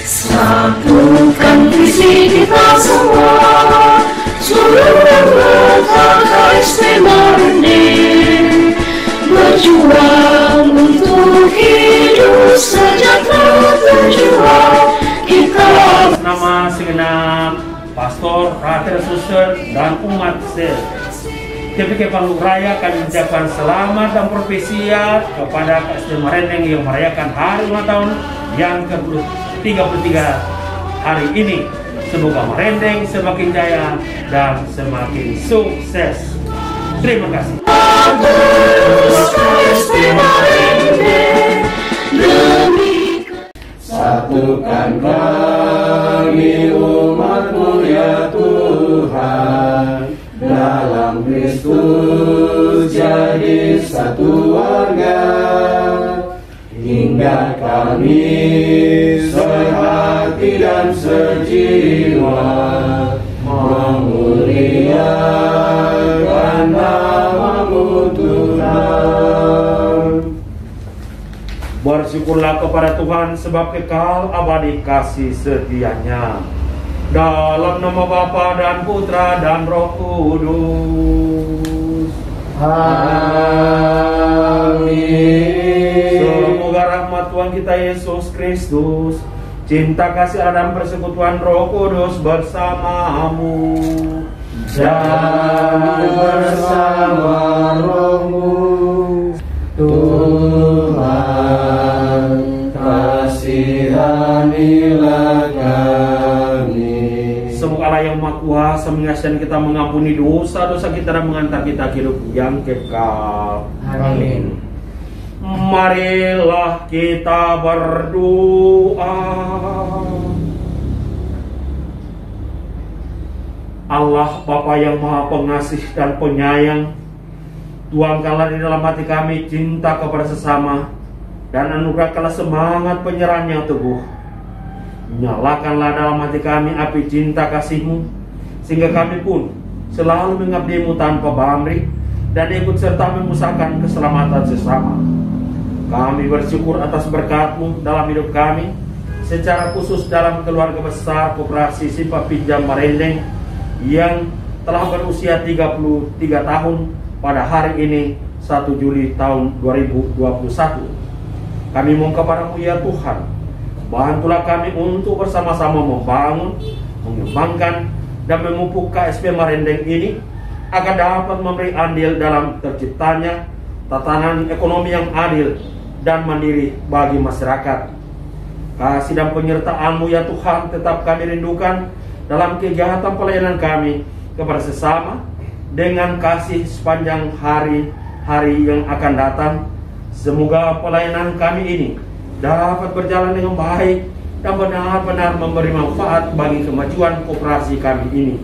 Satukan visi kita semua, seluruh lembaga SPMarindik, berjuang untuk hidup sejahtera, berjuang kita. Nama segenap pastor, rakyat susun, dan umat TPK Panggung Raya kami ucapkan selamat dan propesiat kepada SPMarindik yang merayakan hari ulang tahun yang ke-33 hari ini. Semoga Marinding semakin jaya dan semakin sukses. Terima kasih. Satukan kami umat-Mu ya Tuhan, dalam Kristus jadi satu warga, hingga kami sehati dan sejiwa memuliakan nama-Mu Tuhan. Bersyukurlah kepada Tuhan sebab kekal abadi kasih setianya. Dalam nama Bapa dan Putra dan Roh Kudus. Amin. Semoga rahmat Tuhan kita Yesus Kristus, cinta kasih Allah dan persekutuan Roh Kudus bersamamu Dan bersama Roh-Mu, Tuhan, kasihanilah kami. Semoga Allah yang Maha Kuasa mengasihi kita, mengampuni dosa-dosa kita dan mengantar kita ke hidup yang kekal. Amin. Marilah kita berdoa. Allah Bapa yang Maha Pengasih dan Penyayang, tuangkanlah di dalam hati kami cinta kepada sesama, dan anugerahkanlah semangat penyerahan yang teguh. Nyalakanlah dalam hati kami api cinta kasih-Mu, sehingga kami pun selalu mengabdi-Mu tanpa pamrih dan ikut serta mengusahakan keselamatan sesama. Kami bersyukur atas berkat-Mu dalam hidup kami, secara khusus dalam keluarga besar Koperasi Simpan Pinjam Marinding yang telah berusia 33 tahun pada hari ini 1 Juli tahun 2021. Kami mohon kepada-Mu ya Tuhan, bantulah kami untuk bersama-sama membangun, mengembangkan, dan memupuk KSP Marinding ini agar dapat memberi andil dalam terciptanya tatanan ekonomi yang adil dan mandiri bagi masyarakat. Kasih dan penyertaan-Mu ya Tuhan tetap kami rindukan dalam kegiatan pelayanan kami kepada sesama, dengan kasih sepanjang hari-hari yang akan datang. Semoga pelayanan kami ini dapat berjalan dengan baik dan benar-benar memberi manfaat bagi kemajuan koperasi kami ini.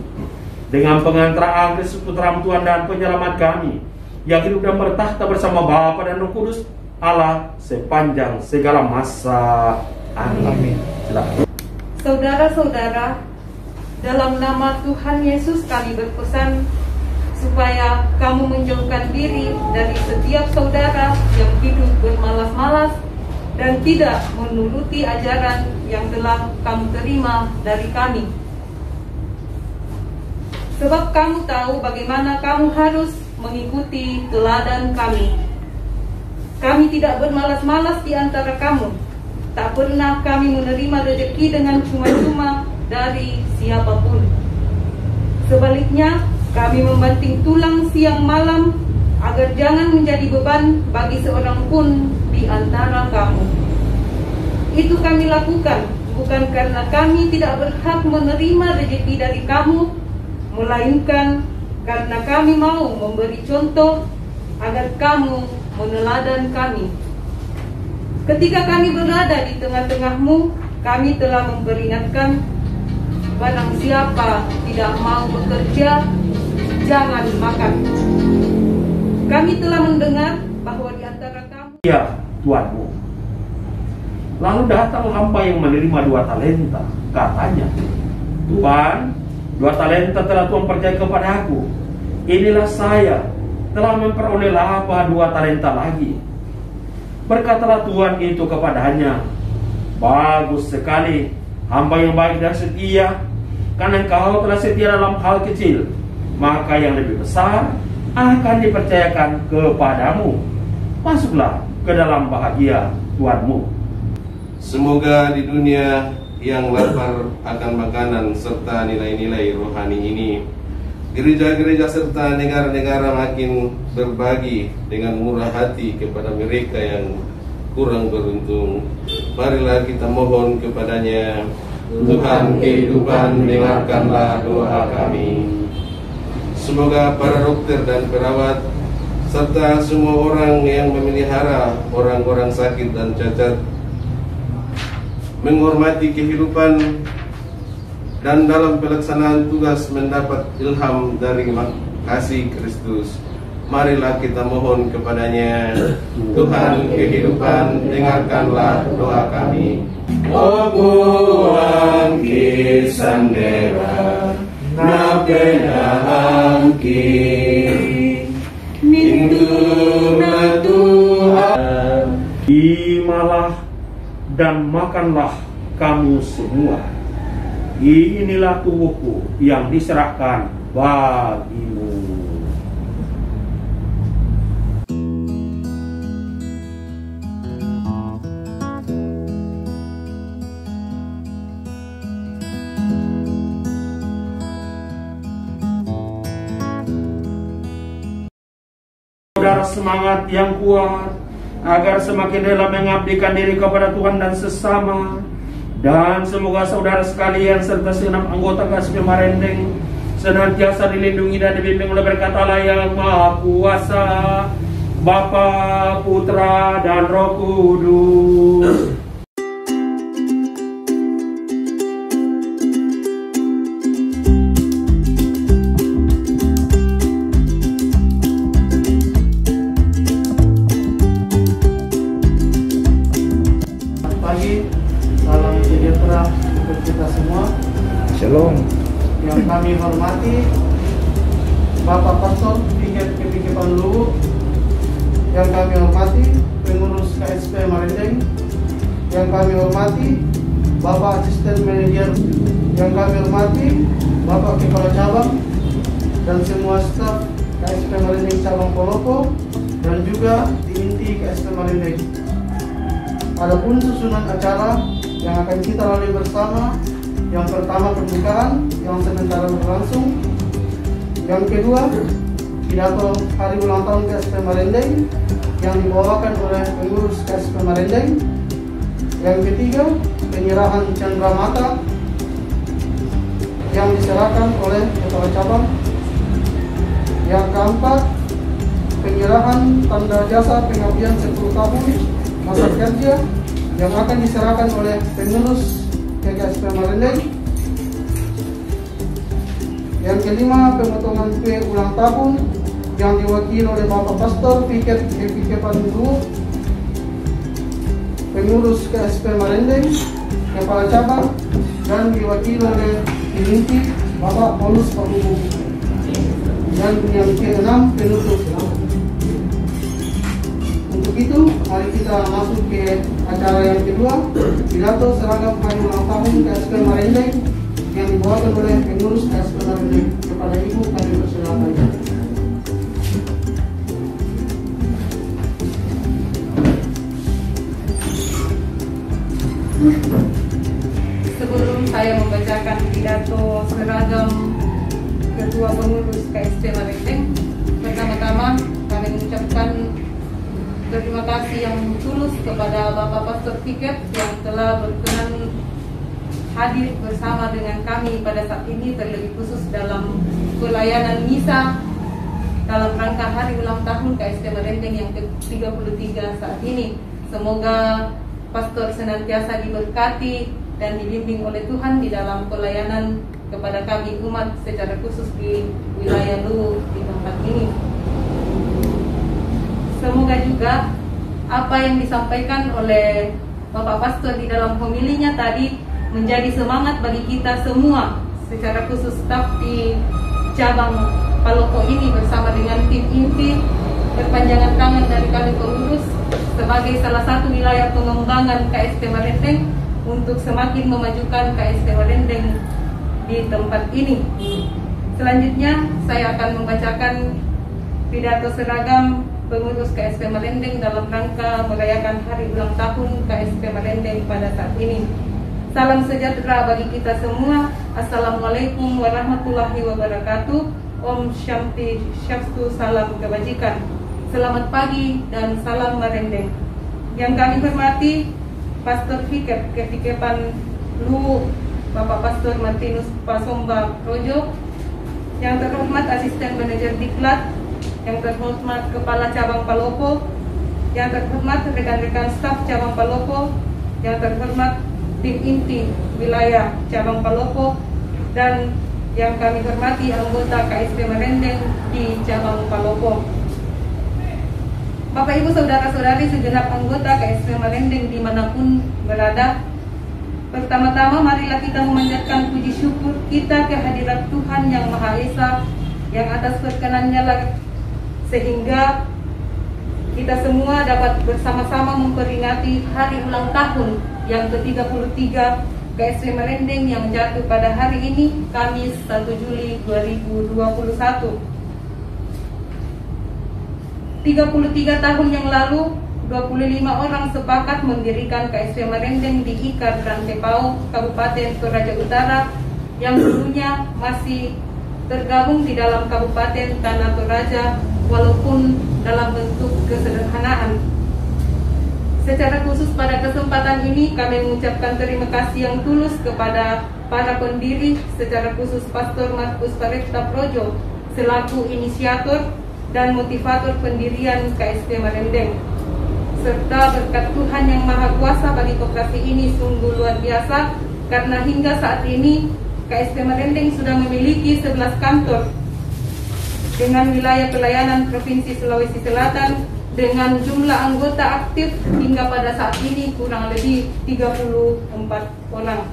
Dengan pengantaraan Kristus Putra Tuhan dan penyelamat kami yang hidup dan bertahta bersama Bapa dan Roh Kudus Allah sepanjang segala masa. Amin. Silakan. Saudara-saudara, dalam nama Tuhan Yesus kami berpesan supaya kamu menjauhkan diri dari setiap saudara yang hidup bermalas-malas dan tidak menuruti ajaran yang telah kamu terima dari kami. Sebab kamu tahu bagaimana kamu harus mengikuti teladan kami. Kami tidak bermalas-malas di antara kamu. Tak pernah kami menerima rezeki dengan cuma-cuma dari siapapun. Sebaliknya, kami membanting tulang siang malam agar jangan menjadi beban bagi seorang pun di antara kamu. Itu kami lakukan bukan karena kami tidak berhak menerima rezeki dari kamu, melainkan karena kami mau memberi contoh agar kamu meneladan kami. Ketika kami berada di tengah-tengahmu, kami telah memperingatkan, barang siapa tidak mau bekerja, jangan makan. Kami telah mendengar bahwa di antara kamu... Ya, Tuanmu. Lalu datang hamba yang menerima 2 talenta. Katanya, Tuhan, 2 talenta telah Tuhan percaya kepada aku. Inilah saya, telah memperoleh laba 2 talenta lagi. Berkatalah Tuhan itu kepadanya, Bagus sekali, hamba yang baik dan setia. Karena engkau telah setia dalam hal kecil, maka yang lebih besar akan dipercayakan kepadamu. Masuklah ke dalam bahagia Tuhanmu. Semoga di dunia yang lapar akan makanan serta nilai-nilai rohani ini, gereja-gereja serta negara-negara makin berbagi dengan murah hati kepada mereka yang kurang beruntung. Marilah kita mohon kepadanya. Tuhan kehidupan, dengarkanlah doa kami. Semoga para dokter dan perawat serta semua orang yang memelihara orang-orang sakit dan cacat menghormati kehidupan dan dalam pelaksanaan tugas mendapat ilham dari kasih Kristus. Marilah kita mohon kepadanya. Tuhan kehidupan, dengarkanlah doa kami. O Tuhan kisandera na penahangki mintu na Tuhan. Terimalah dan makanlah kamu semua. Inilah tubuhku yang diserahkan bagimu. Saudara semangat yang kuat agar semakin rela mengabdikan diri kepada Tuhan dan sesama. Dan semoga saudara sekalian serta segenap anggota KSP Marendeng senantiasa dilindungi dan dibimbing oleh berkat Allah yang Maha Kuasa, Bapa, Putra, dan Roh Kudus. Salam sejahtera untuk kita semua. Shalom. Yang kami hormati Bapak Pastor Piket Kepikipan Luwu, yang kami hormati pengurus KSP Marendeng, yang kami hormati Bapak Asisten Manajer, yang kami hormati Bapak Kepala Cabang dan semua staf KSP Marendeng Cabang Polopo dan juga di inti KSP Marendeng. Adapun susunan acara yang akan kita lalui bersama, yang pertama pembukaan yang sementara berlangsung, yang kedua pidato hari ulang tahun KSP Marendeng yang dibawakan oleh pengurus KSP Marendeng, yang ketiga penyerahan cendramata yang diserahkan oleh kepala cabang, yang keempat penyerahan tanda jasa pengabdian 10 tahun masa kerja yang akan diserahkan oleh pengurus KSP Marendeng. Yang kelima, pemotongan kue ulang tahun yang diwakili oleh Bapak Pastor Piket Kepikipan Luwu, pengurus KSP Marendeng, Kepala Cabang, dan diwakili oleh inti Bapak Paulus Pabubu. Dan yang keenam, penutup. Untuk itu, mari kita masuk ke acara yang kedua, pidato seragam hari ulang tahun KSP Marendeng yang dibawakan oleh pengurus KSP Marendeng. Kepada Ibu kami persilakan. Sebelum saya membacakan pidato seragam Ketua Pengurus KSP Marendeng, pertama-tama kami mengucapkan terima kasih yang tulus kepada Bapak Pastor Piket yang telah berkenan hadir bersama dengan kami pada saat ini, terlebih khusus dalam pelayanan misa dalam rangka hari ulang tahun KSP Marendeng yang ke-33 saat ini. Semoga Pastor senantiasa diberkati dan dibimbing oleh Tuhan di dalam pelayanan kepada kami umat secara khusus di wilayah Luwu di tempat ini. Semoga juga apa yang disampaikan oleh Bapak Pastor di dalam homilinya tadi menjadi semangat bagi kita semua, secara khusus staf di cabang Palopo ini bersama dengan tim inti perpanjangan tangan dari kami pengurus sebagai salah satu wilayah pengembangan KSP Marendeng untuk semakin memajukan KSP Marendeng di tempat ini. Selanjutnya saya akan membacakan pidato seragam pengurus KSP Marendeng dalam rangka merayakan hari ulang tahun KSP Marendeng pada saat ini. Salam sejahtera bagi kita semua. Assalamualaikum warahmatullahi wabarakatuh. Om Shanti Swastiastu, salam kebajikan. Selamat pagi dan salam Marendeng. Yang kami hormati Pastor Kepikepan Lu, Bapak Pastor Martinus Pasomba Projo, yang terhormat Asisten Manajer Diklat, yang terhormat Kepala Cabang Palopo, yang terhormat rekan-rekan staf Cabang Palopo, yang terhormat tim inti wilayah Cabang Palopo, dan yang kami hormati anggota KSP Marendeng di Cabang Palopo. Bapak Ibu Saudara-saudari segenap anggota KSP Marendeng dimanapun berada, pertama-tama marilah kita memanjatkan puji syukur kita kehadirat Tuhan yang Maha Esa, yang atas perkenannya lah sehingga kita semua dapat bersama-sama memperingati hari ulang tahun yang ke-33 KSP Marendeng yang jatuh pada hari ini, Kamis 1 Juli 2021. 33 tahun yang lalu, 25 orang sepakat mendirikan KSP Marendeng di Ikar Rantepao, Kabupaten Toraja Utara, yang dulunya masih tergabung di dalam Kabupaten Tanah Toraja, walaupun dalam bentuk kesederhanaan. Secara khusus pada kesempatan ini kami mengucapkan terima kasih yang tulus kepada para pendiri, secara khusus Pastor Markus Parepta Projo selaku inisiator dan motivator pendirian KSP Marendeng, serta berkat Tuhan yang Maha Kuasa bagi koperasi ini sungguh luar biasa, karena hingga saat ini KSP Marendeng sudah memiliki 11 kantor dengan wilayah pelayanan Provinsi Sulawesi Selatan, dengan jumlah anggota aktif hingga pada saat ini kurang lebih 34 orang.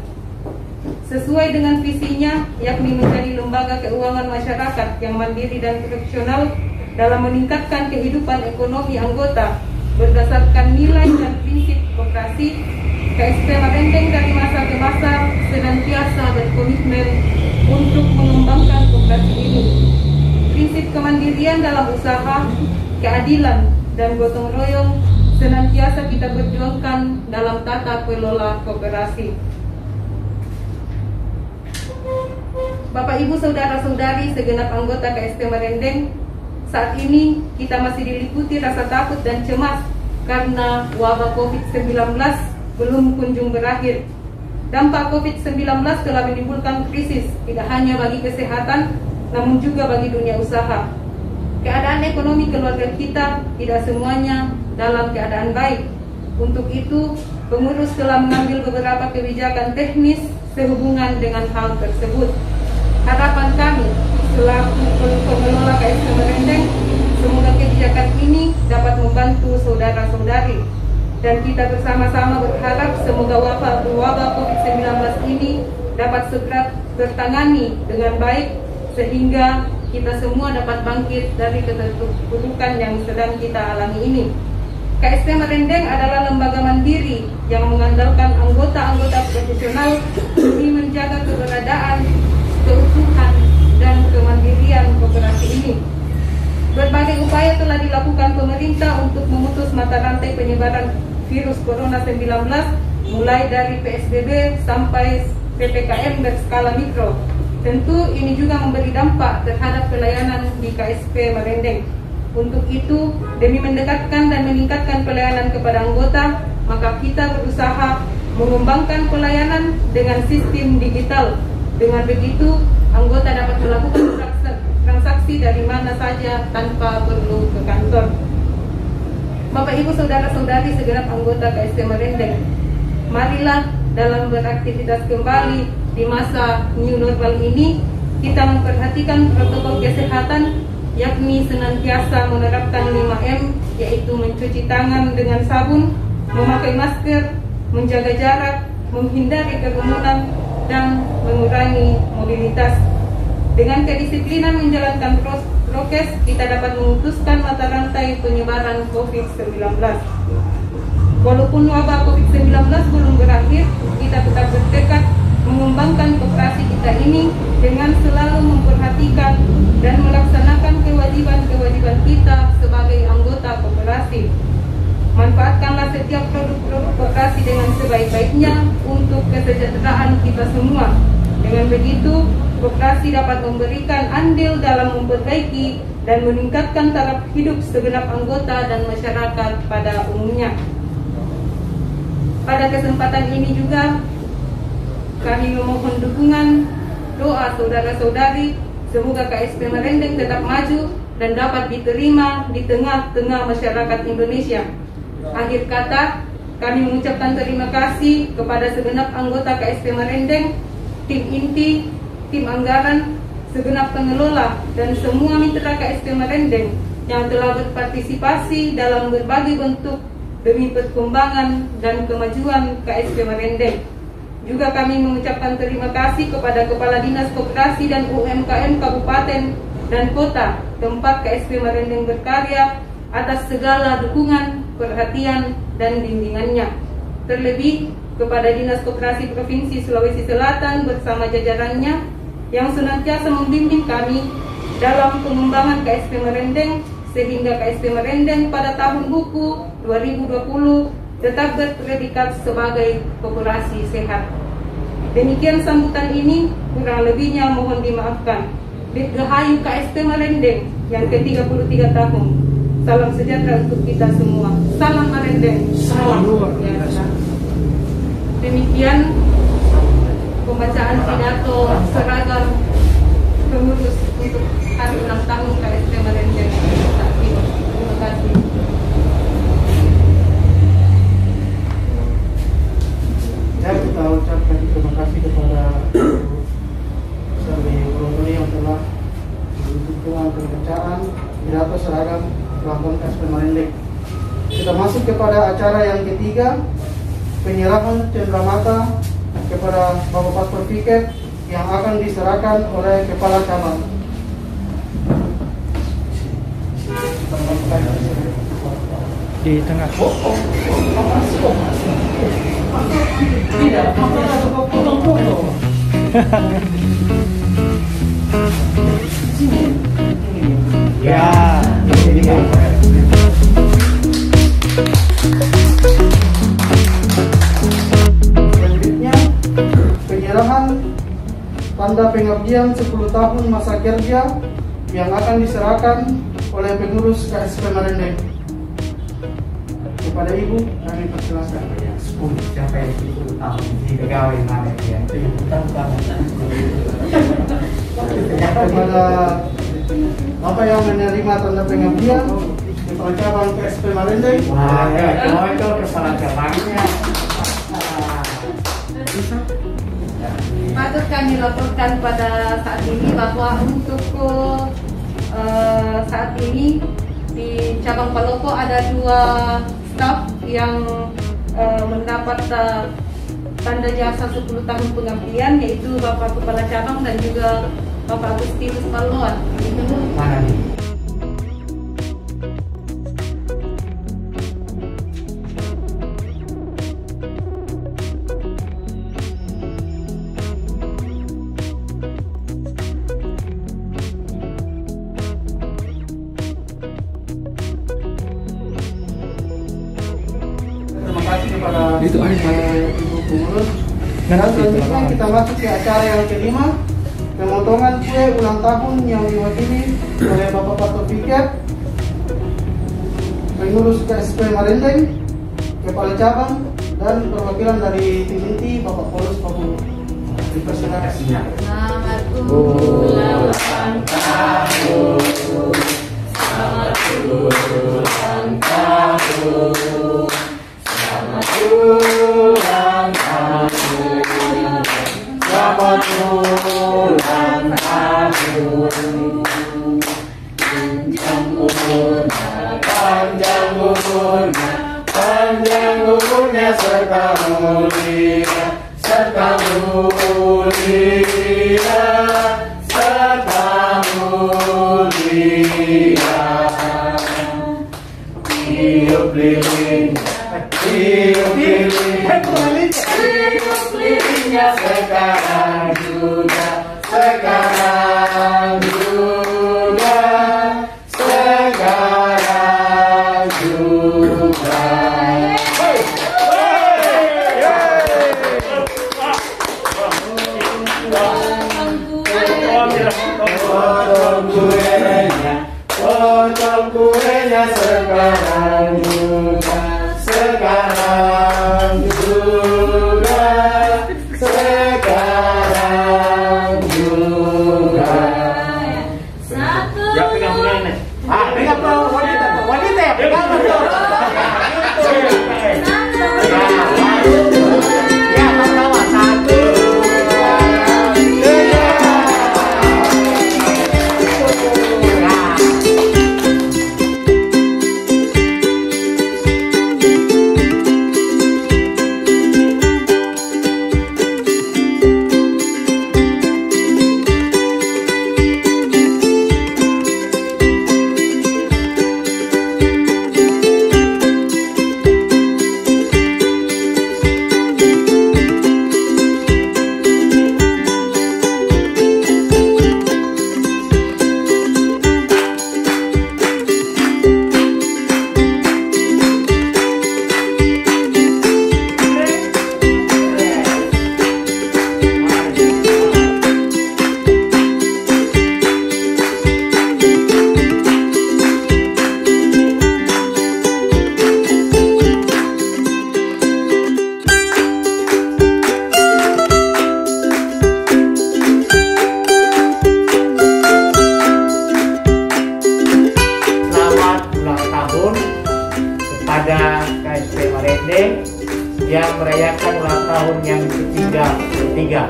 Sesuai dengan visinya, yakni menjadi lembaga keuangan masyarakat yang mandiri dan profesional dalam meningkatkan kehidupan ekonomi anggota berdasarkan nilai dan prinsip koperasi, KSP Marendeng dari masa ke masa senantiasa berkomitmen untuk mengembangkan koperasi ini. Prinsip kemandirian dalam usaha, keadilan, dan gotong royong senantiasa kita perjuangkan dalam tata kelola koperasi. Bapak Ibu Saudara-saudari segenap anggota KSP Marendeng, saat ini kita masih diliputi rasa takut dan cemas karena wabah COVID-19 belum kunjung berakhir. Dampak COVID-19 telah menimbulkan krisis tidak hanya bagi kesehatan, namun juga bagi dunia usaha. Keadaan ekonomi keluarga kita tidak semuanya dalam keadaan baik. Untuk itu, pengurus telah mengambil beberapa kebijakan teknis sehubungan dengan hal tersebut. Harapan kami selaku pengelola KSP Marendeng, semoga kebijakan ini dapat membantu saudara-saudari, dan kita bersama-sama berharap semoga wabah COVID-19 ini dapat segera tertangani dengan baik, sehingga kita semua dapat bangkit dari keterpurukan yang sedang kita alami ini. KSP Marendeng adalah lembaga mandiri yang mengandalkan anggota-anggota profesional demi menjaga keberadaan, keutuhan, dan kemandirian koperasi ini. Berbagai upaya telah dilakukan pemerintah untuk memutus mata rantai penyebaran virus Corona 19, mulai dari PSBB sampai PPKM berskala mikro. Tentu ini juga memberi dampak terhadap pelayanan di KSP Marendeng. Untuk itu, demi mendekatkan dan meningkatkan pelayanan kepada anggota, maka kita berusaha mengembangkan pelayanan dengan sistem digital. Dengan begitu, anggota dapat melakukan transaksi dari mana saja tanpa perlu ke kantor. Bapak Ibu Saudara-saudari segenap anggota KSP Marendeng, marilah dalam beraktivitas kembali di masa new normal ini, kita memperhatikan protokol kesehatan, yakni senantiasa menerapkan 5M, yaitu mencuci tangan dengan sabun, memakai masker, menjaga jarak, menghindari kerumunan, dan mengurangi mobilitas. Dengan kedisiplinan menjalankan prokes, kita dapat memutuskan mata rantai penyebaran COVID-19. Walaupun wabah COVID-19 belum berakhir, kita tetap bertekad mengembangkan koperasi kita ini dengan selalu memperhatikan dan melaksanakan kewajiban-kewajiban kita sebagai anggota koperasi. Manfaatkanlah setiap produk-produk koperasi dengan sebaik-baiknya untuk kesejahteraan kita semua. Dengan begitu, koperasi dapat memberikan andil dalam memperbaiki dan meningkatkan taraf hidup segenap anggota dan masyarakat pada umumnya. Pada kesempatan ini juga, kami memohon dukungan doa saudara-saudari semoga KSP Marendeng tetap maju dan dapat diterima di tengah-tengah masyarakat Indonesia. Akhir kata, kami mengucapkan terima kasih kepada segenap anggota KSP Marendeng, tim inti, tim anggaran, segenap pengelola, dan semua mitra KSP Marendeng yang telah berpartisipasi dalam berbagai bentuk demi perkembangan dan kemajuan KSP Marendeng. Juga kami mengucapkan terima kasih kepada Kepala Dinas Koperasi dan UMKM Kabupaten dan Kota tempat KSP Marendeng berkarya atas segala dukungan, perhatian, dan bimbingannya. Terlebih kepada Dinas Koperasi Provinsi Sulawesi Selatan bersama jajarannya yang senantiasa membimbing kami dalam pengembangan KSP Marendeng sehingga KSP Marendeng pada tahun buku 2020 tetap berpredikat sebagai koperasi sehat. Demikian sambutan ini, kurang lebihnya mohon dimaafkan. Dirgahayu KSP Marendeng yang ke-33 tahun. Salam sejahtera untuk kita semua. Salam Marendeng. Salam luar Ya, biasa. demikian pembacaan pidato seragam pengurus untuk hari ulang tahun KSP Marendeng saat ini. Terima kasih. Ya, kita ucapkan terima kasih kepada Sari Brondoni yang telah mendukung pembacaan pidato seragam ulang KSP Marendeng. Kita masuk kepada acara yang ketiga, penyerahan cenderamata kepada Bapak Paspor Piket yang akan diserahkan oleh Kepala Cabang. Di tengah. Tidak, potong-potong. Ya, ini Selanjutnya, penyerahan tanda pengabdian 10 tahun masa kerja yang akan diserahkan oleh pengurus KSP Marendeng. Kepada Ibu, kami persilakan. 10 sampai 10 tahun di pegawai mana ya? Kepada Bapak yang menerima tanda pengabdian Kepala Cabang KSP Marendeng. Wah, kalau itu kepala cabangnya. Patut kami laporkan pada saat ini bahwa untuk saat ini di cabang Palopo ada 2 staf yang mendapat tanda jasa 10 tahun pengabdian, yaitu Bapak Kepala Cabang dan juga Bapak Agustinus Paloan. Mana nih? Terima kasih kepada Itu aja. Ibu pengurus. Dan selanjutnya kita masuk ke acara yang kelima, pemotongan kue ulang tahun yang diwakili oleh Bapak Paspor Piket, pengurus KSP Marendeng, Kepala Cabang, dan perwakilan dari tim inti Bapak Polus Papua. Dipersilakan. Selamat ulang tahun. Selamat ulang tahun. Selamat ulang tahun. Selamat ulang tahun. Panjang umurnya, panjang umurnya, panjang umurnya serta mulia, serta mulia, serta mulia. Hidup lilin, sekarang juga, sekarang juga, sekarang juga. Potong kuenya sekarang juga, sekarang juga, sekarang juga. Ya pegang ini. Pegang wanita ya, pegang betul. Ya, sama-sama. 1, 2, kepada KSP Marendeng yang merayakan ulang tahun yang ketiga.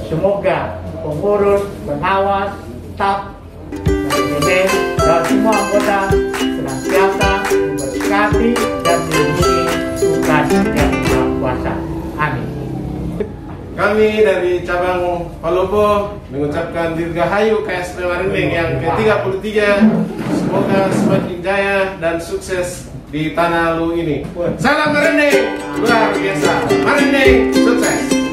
Semoga pengurus, pengawas, staf, manajemen, dan semua anggota senantiasa diberkati dan dilindungi Tuhan yang Maha Kuasa. Amin. Kami dari cabang Palopo mengucapkan dirgahayu KSP Marendeng yang ke-33. Semoga semakin jaya dan sukses di tanah lu ini. Salam Marendeng, luar biasa. Marendeng, sukses.